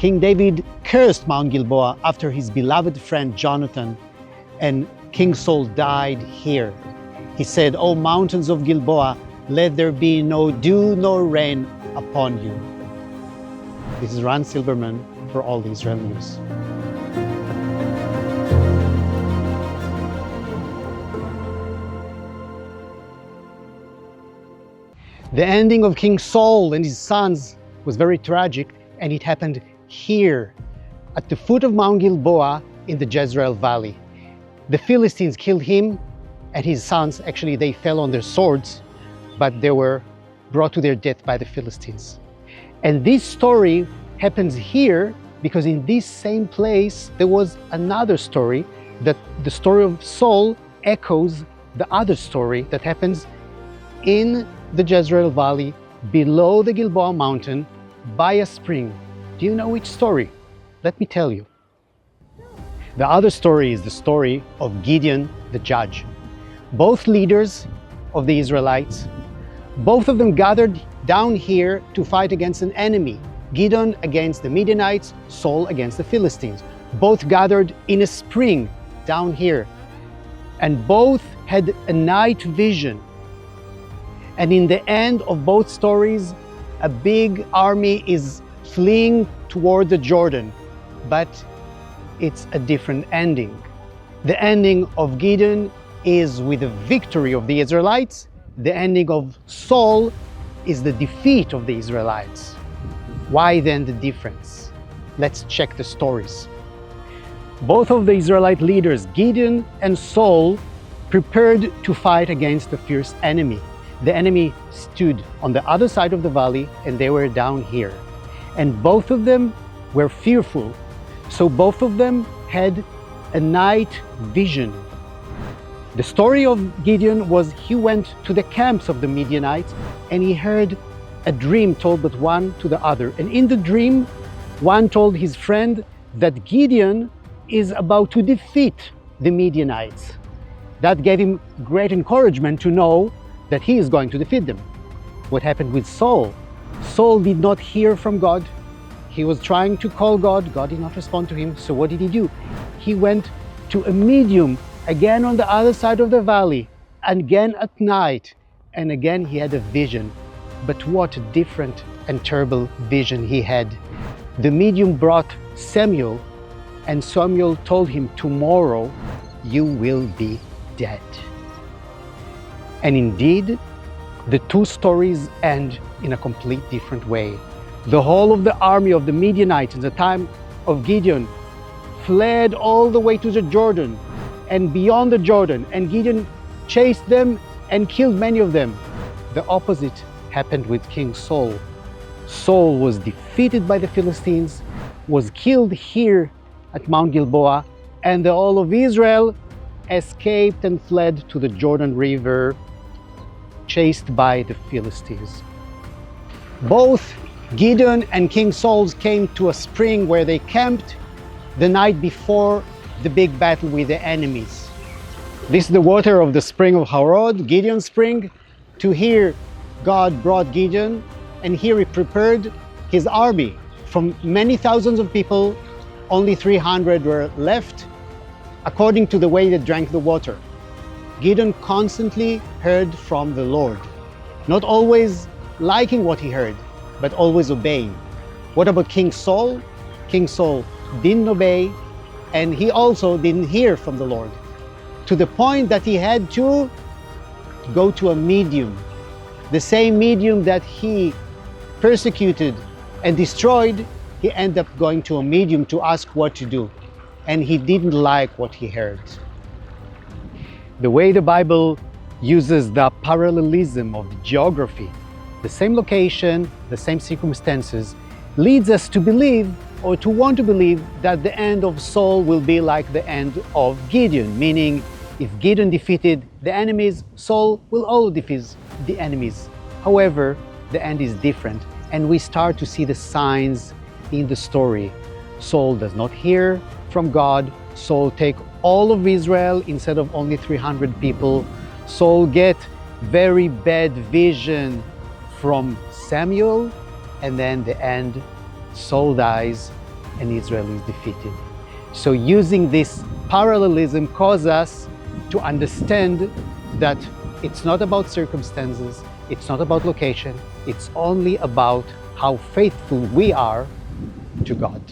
King David cursed Mount Gilboa after his beloved friend Jonathan, and King Saul died here. He said, "O mountains of Gilboa, let there be no dew nor rain upon you." This is Ran Silberman for All Israel News. The ending of King Saul and his sons was very tragic, and it happened here, at the foot of Mount Gilboa in the Jezreel Valley. The Philistines killed him and his sons. Actually, they fell on their swords, but they were brought to their death by the Philistines. And this story happens here because in this same place there was another story, that the story of Saul echoes the other story that happens in the Jezreel Valley below the Gilboa mountain by a spring. Do you know which story? Let me tell you. The other story is the story of Gideon the judge. Both leaders of the Israelites, both of them gathered down here to fight against an enemy. Gideon against the Midianites, Saul against the Philistines. Both gathered in a spring down here, and both had a night vision. And in the end of both stories, a big army is fleeing toward the Jordan, but it's a different ending. The ending of Gideon is with the victory of the Israelites. The ending of Saul is the defeat of the Israelites. Why then the difference? Let's check the stories. Both of the Israelite leaders, Gideon and Saul, prepared to fight against a fierce enemy. The enemy stood on the other side of the valley, and they were down here. And both of them were fearful. So both of them had a night vision. The story of Gideon was he went to the camps of the Midianites and he heard a dream told but one to the other. And in the dream, one told his friend that Gideon is about to defeat the Midianites. That gave him great encouragement to know that he is going to defeat them. What happened with Saul? Saul did not hear from God. He was trying to call God. God did not respond to him. So what did he do? He went to a medium, again on the other side of the valley, again at night, and again he had a vision. But what a different and terrible vision he had. The medium brought Samuel, and Samuel told him, "Tomorrow you will be dead." And indeed, the two stories end in a complete different way. The whole of the army of the Midianites in the time of Gideon fled all the way to the Jordan and beyond the Jordan, and Gideon chased them and killed many of them. The opposite happened with King Saul. Saul was defeated by the Philistines, was killed here at Mount Gilboa, and the whole of Israel escaped and fled to the Jordan River, chased by the Philistines. Both Gideon and King Saul came to a spring where they camped the night before the big battle with the enemies. This is the water of the spring of Harod, Gideon's spring. To here, God brought Gideon, and here he prepared his army. From many thousands of people, only 300 were left, according to the way they drank the water. Gideon constantly heard from the Lord, not always liking what he heard, but always obeying. What about King Saul? King Saul didn't obey, and he also didn't hear from the Lord, to the point that he had to go to a medium. The same medium that he persecuted and destroyed, he ended up going to a medium to ask what to do. And he didn't like what he heard. The way the Bible uses the parallelism of geography, the same location, the same circumstances, leads us to believe, or to want to believe, that the end of Saul will be like the end of Gideon, meaning if Gideon defeated the enemies, Saul will also defeat the enemies. However, the end is different, and we start to see the signs in the story. Saul does not hear from God. Saul take all of Israel instead of only 300 people. Saul get very bad vision from Samuel, and then the end, Saul dies and Israel is defeated. So using this parallelism causes us to understand that it's not about circumstances, it's not about location, it's only about how faithful we are to God.